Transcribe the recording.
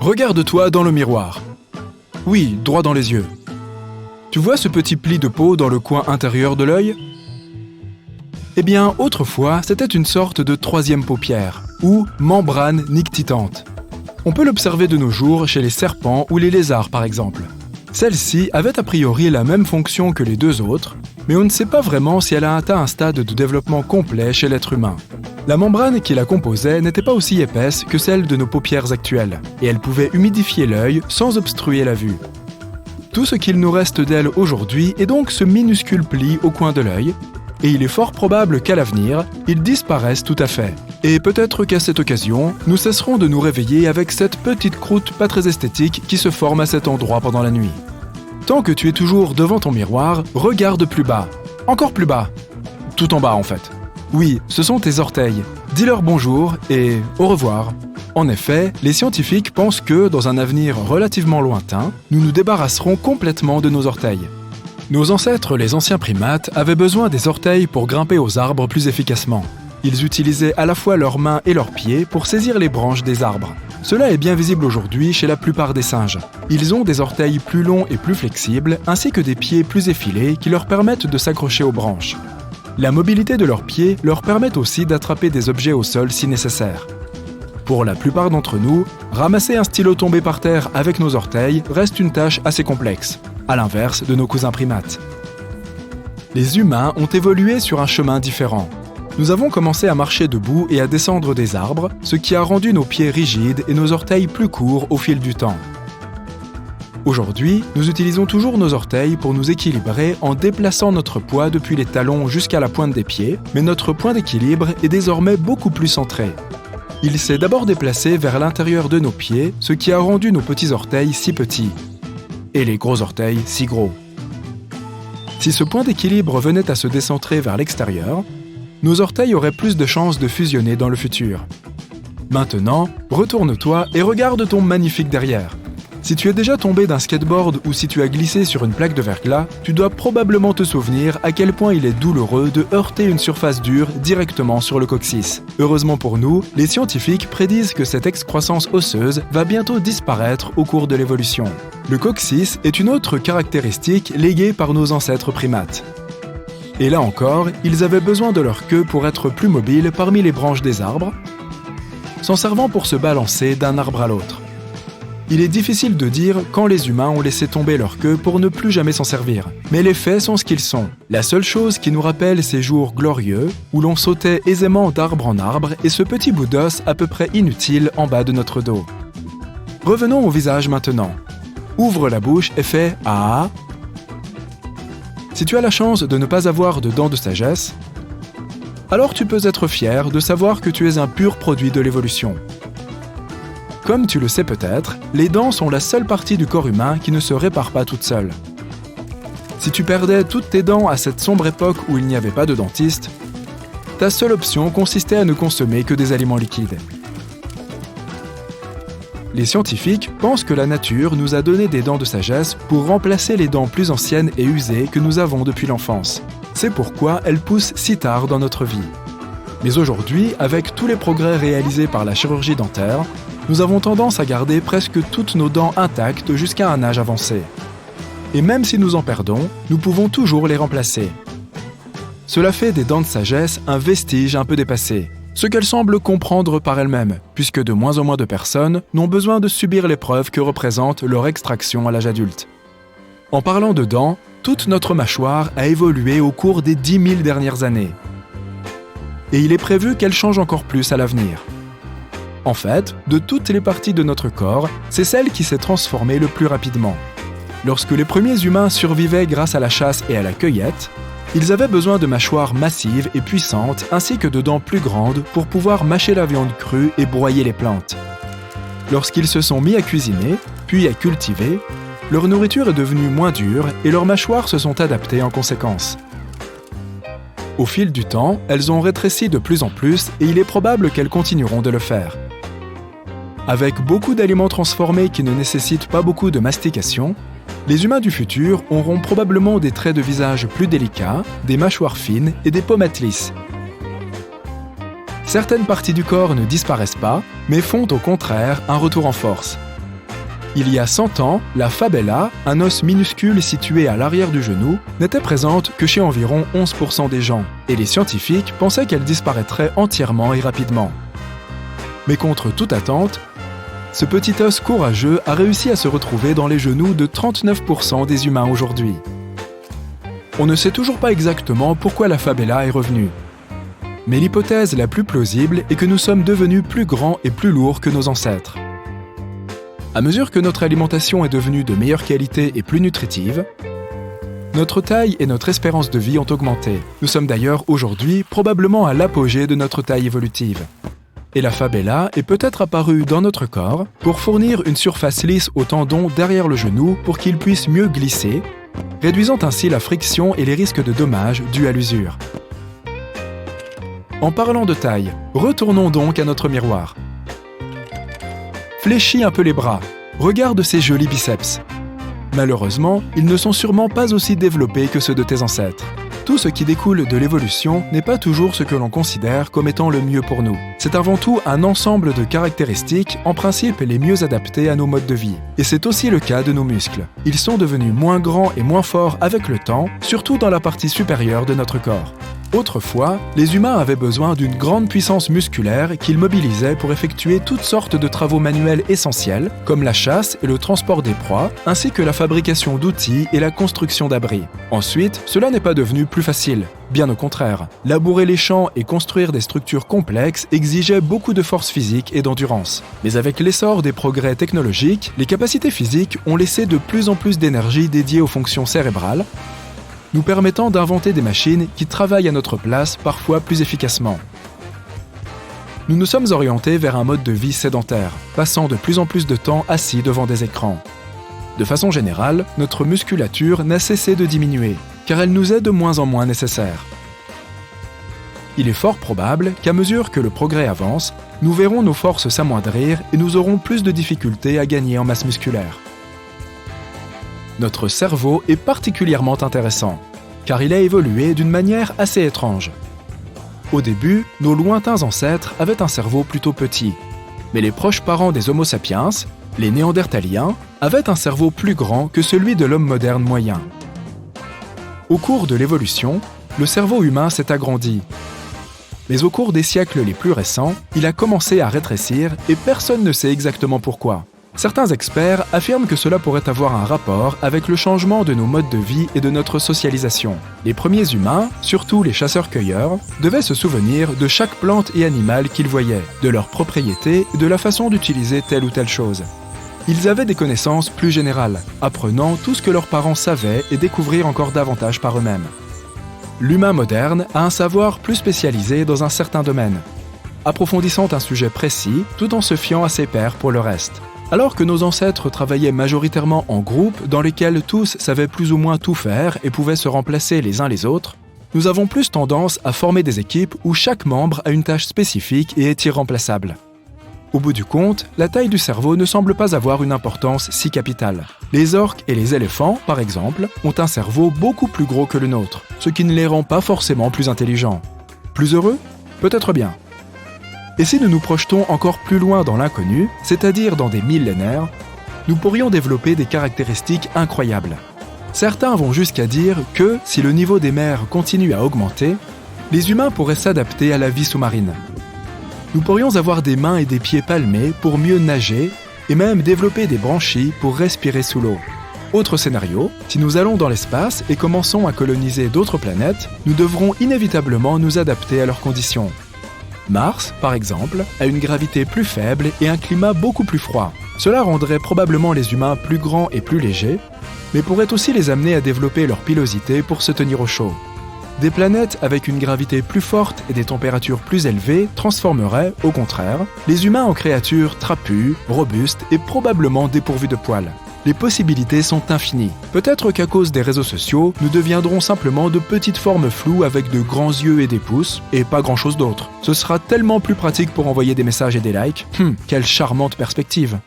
Regarde-toi dans le miroir. Oui, droit dans les yeux. Tu vois ce petit pli de peau dans le coin intérieur de l'œil ? Eh bien, autrefois, c'était une sorte de troisième paupière, ou membrane nictitante. On peut l'observer de nos jours chez les serpents ou les lézards, par exemple. Celle-ci avait a priori la même fonction que les deux autres, mais on ne sait pas vraiment si elle a atteint un stade de développement complet chez l'être humain. La membrane qui la composait n'était pas aussi épaisse que celle de nos paupières actuelles, et elle pouvait humidifier l'œil sans obstruer la vue. Tout ce qu'il nous reste d'elle aujourd'hui est donc ce minuscule pli au coin de l'œil, et il est fort probable qu'à l'avenir, il disparaisse tout à fait. Et peut-être qu'à cette occasion, nous cesserons de nous réveiller avec cette petite croûte pas très esthétique qui se forme à cet endroit pendant la nuit. Tant que tu es toujours devant ton miroir, regarde plus bas. Encore plus bas. Tout en bas en fait. Oui, ce sont tes orteils. Dis-leur bonjour et au revoir. En effet, les scientifiques pensent que, dans un avenir relativement lointain, nous nous débarrasserons complètement de nos orteils. Nos ancêtres, les anciens primates, avaient besoin des orteils pour grimper aux arbres plus efficacement. Ils utilisaient à la fois leurs mains et leurs pieds pour saisir les branches des arbres. Cela est bien visible aujourd'hui chez la plupart des singes. Ils ont des orteils plus longs et plus flexibles, ainsi que des pieds plus effilés qui leur permettent de s'accrocher aux branches. La mobilité de leurs pieds leur permet aussi d'attraper des objets au sol si nécessaire. Pour la plupart d'entre nous, ramasser un stylo tombé par terre avec nos orteils reste une tâche assez complexe, à l'inverse de nos cousins primates. Les humains ont évolué sur un chemin différent. Nous avons commencé à marcher debout et à descendre des arbres, ce qui a rendu nos pieds rigides et nos orteils plus courts au fil du temps. Aujourd'hui, nous utilisons toujours nos orteils pour nous équilibrer en déplaçant notre poids depuis les talons jusqu'à la pointe des pieds, mais notre point d'équilibre est désormais beaucoup plus centré. Il s'est d'abord déplacé vers l'intérieur de nos pieds, ce qui a rendu nos petits orteils si petits, et les gros orteils si gros. Si ce point d'équilibre venait à se décentrer vers l'extérieur, nos orteils auraient plus de chances de fusionner dans le futur. Maintenant, retourne-toi et regarde ton magnifique derrière. Si tu es déjà tombé d'un skateboard ou si tu as glissé sur une plaque de verglas, tu dois probablement te souvenir à quel point il est douloureux de heurter une surface dure directement sur le coccyx. Heureusement pour nous, les scientifiques prédisent que cette excroissance osseuse va bientôt disparaître au cours de l'évolution. Le coccyx est une autre caractéristique léguée par nos ancêtres primates. Et là encore, ils avaient besoin de leur queue pour être plus mobiles parmi les branches des arbres, s'en servant pour se balancer d'un arbre à l'autre. Il est difficile de dire quand les humains ont laissé tomber leur queue pour ne plus jamais s'en servir. Mais les faits sont ce qu'ils sont. La seule chose qui nous rappelle ces jours glorieux, où l'on sautait aisément d'arbre en arbre, est ce petit bout d'os à peu près inutile en bas de notre dos. Revenons au visage maintenant. Ouvre la bouche et fais « Ah ». Si tu as la chance de ne pas avoir de dents de sagesse, alors tu peux être fier de savoir que tu es un pur produit de l'évolution. Comme tu le sais peut-être, les dents sont la seule partie du corps humain qui ne se répare pas toute seule. Si tu perdais toutes tes dents à cette sombre époque où il n'y avait pas de dentiste, ta seule option consistait à ne consommer que des aliments liquides. Les scientifiques pensent que la nature nous a donné des dents de sagesse pour remplacer les dents plus anciennes et usées que nous avons depuis l'enfance. C'est pourquoi elles poussent si tard dans notre vie. Mais aujourd'hui, avec tous les progrès réalisés par la chirurgie dentaire, nous avons tendance à garder presque toutes nos dents intactes jusqu'à un âge avancé. Et même si nous en perdons, nous pouvons toujours les remplacer. Cela fait des dents de sagesse un vestige un peu dépassé, ce qu'elles semblent comprendre par elles-mêmes, puisque de moins en moins de personnes n'ont besoin de subir l'épreuve que représente leur extraction à l'âge adulte. En parlant de dents, toute notre mâchoire a évolué au cours des 10 000 dernières années. Et il est prévu qu'elle change encore plus à l'avenir. En fait, de toutes les parties de notre corps, c'est celle qui s'est transformée le plus rapidement. Lorsque les premiers humains survivaient grâce à la chasse et à la cueillette, ils avaient besoin de mâchoires massives et puissantes ainsi que de dents plus grandes pour pouvoir mâcher la viande crue et broyer les plantes. Lorsqu'ils se sont mis à cuisiner, puis à cultiver, leur nourriture est devenue moins dure et leurs mâchoires se sont adaptées en conséquence. Au fil du temps, elles ont rétréci de plus en plus et il est probable qu'elles continueront de le faire. Avec beaucoup d'aliments transformés qui ne nécessitent pas beaucoup de mastication, les humains du futur auront probablement des traits de visage plus délicats, des mâchoires fines et des pommettes lisses. Certaines parties du corps ne disparaissent pas, mais font au contraire un retour en force. Il y a 100 ans, la fabella, un os minuscule situé à l'arrière du genou, n'était présente que chez environ 11% des gens, et les scientifiques pensaient qu'elle disparaîtrait entièrement et rapidement. Mais contre toute attente, ce petit os courageux a réussi à se retrouver dans les genoux de 39% des humains aujourd'hui. On ne sait toujours pas exactement pourquoi la fabella est revenue. Mais l'hypothèse la plus plausible est que nous sommes devenus plus grands et plus lourds que nos ancêtres. À mesure que notre alimentation est devenue de meilleure qualité et plus nutritive, notre taille et notre espérance de vie ont augmenté. Nous sommes d'ailleurs aujourd'hui probablement à l'apogée de notre taille évolutive. Et la fabella est peut-être apparue dans notre corps pour fournir une surface lisse aux tendons derrière le genou pour qu'ils puissent mieux glisser, réduisant ainsi la friction et les risques de dommages dus à l'usure. En parlant de taille, retournons donc à notre miroir. Fléchis un peu les bras, regarde ces jolis biceps. Malheureusement, ils ne sont sûrement pas aussi développés que ceux de tes ancêtres. Tout ce qui découle de l'évolution n'est pas toujours ce que l'on considère comme étant le mieux pour nous. C'est avant tout un ensemble de caractéristiques, en principe les mieux adaptées à nos modes de vie. Et c'est aussi le cas de nos muscles. Ils sont devenus moins grands et moins forts avec le temps, surtout dans la partie supérieure de notre corps. Autrefois, les humains avaient besoin d'une grande puissance musculaire qu'ils mobilisaient pour effectuer toutes sortes de travaux manuels essentiels, comme la chasse et le transport des proies, ainsi que la fabrication d'outils et la construction d'abris. Ensuite, cela n'est pas devenu plus facile. Bien au contraire, labourer les champs et construire des structures complexes exigeait beaucoup de force physique et d'endurance. Mais avec l'essor des progrès technologiques, les capacités physiques ont laissé de plus en plus d'énergie dédiée aux fonctions cérébrales, nous permettant d'inventer des machines qui travaillent à notre place parfois plus efficacement. Nous nous sommes orientés vers un mode de vie sédentaire, passant de plus en plus de temps assis devant des écrans. De façon générale, notre musculature n'a cessé de diminuer, car elle nous est de moins en moins nécessaire. Il est fort probable qu'à mesure que le progrès avance, nous verrons nos forces s'amoindrir et nous aurons plus de difficultés à gagner en masse musculaire. Notre cerveau est particulièrement intéressant, car il a évolué d'une manière assez étrange. Au début, nos lointains ancêtres avaient un cerveau plutôt petit, mais les proches parents des Homo sapiens, les Néandertaliens, avaient un cerveau plus grand que celui de l'homme moderne moyen. Au cours de l'évolution, le cerveau humain s'est agrandi. Mais au cours des siècles les plus récents, il a commencé à rétrécir et personne ne sait exactement pourquoi. Certains experts affirment que cela pourrait avoir un rapport avec le changement de nos modes de vie et de notre socialisation. Les premiers humains, surtout les chasseurs-cueilleurs, devaient se souvenir de chaque plante et animal qu'ils voyaient, de leurs propriétés et de la façon d'utiliser telle ou telle chose. Ils avaient des connaissances plus générales, apprenant tout ce que leurs parents savaient et découvrir encore davantage par eux-mêmes. L'humain moderne a un savoir plus spécialisé dans un certain domaine, approfondissant un sujet précis tout en se fiant à ses pairs pour le reste. Alors que nos ancêtres travaillaient majoritairement en groupe dans lesquels tous savaient plus ou moins tout faire et pouvaient se remplacer les uns les autres, nous avons plus tendance à former des équipes où chaque membre a une tâche spécifique et est irremplaçable. Au bout du compte, la taille du cerveau ne semble pas avoir une importance si capitale. Les orques et les éléphants, par exemple, ont un cerveau beaucoup plus gros que le nôtre, ce qui ne les rend pas forcément plus intelligents. Plus heureux ? Peut-être bien. Et si nous nous projetons encore plus loin dans l'inconnu, c'est-à-dire dans des millénaires, nous pourrions développer des caractéristiques incroyables. Certains vont jusqu'à dire que, si le niveau des mers continue à augmenter, les humains pourraient s'adapter à la vie sous-marine. Nous pourrions avoir des mains et des pieds palmés pour mieux nager et même développer des branchies pour respirer sous l'eau. Autre scénario, si nous allons dans l'espace et commençons à coloniser d'autres planètes, nous devrons inévitablement nous adapter à leurs conditions. Mars, par exemple, a une gravité plus faible et un climat beaucoup plus froid. Cela rendrait probablement les humains plus grands et plus légers, mais pourrait aussi les amener à développer leur pilosité pour se tenir au chaud. Des planètes avec une gravité plus forte et des températures plus élevées transformeraient, au contraire, les humains en créatures trapues, robustes et probablement dépourvues de poils. Les possibilités sont infinies. Peut-être qu'à cause des réseaux sociaux, nous deviendrons simplement de petites formes floues avec de grands yeux et des pouces, et pas grand-chose d'autre. Ce sera tellement plus pratique pour envoyer des messages et des likes. Quelle charmante perspective!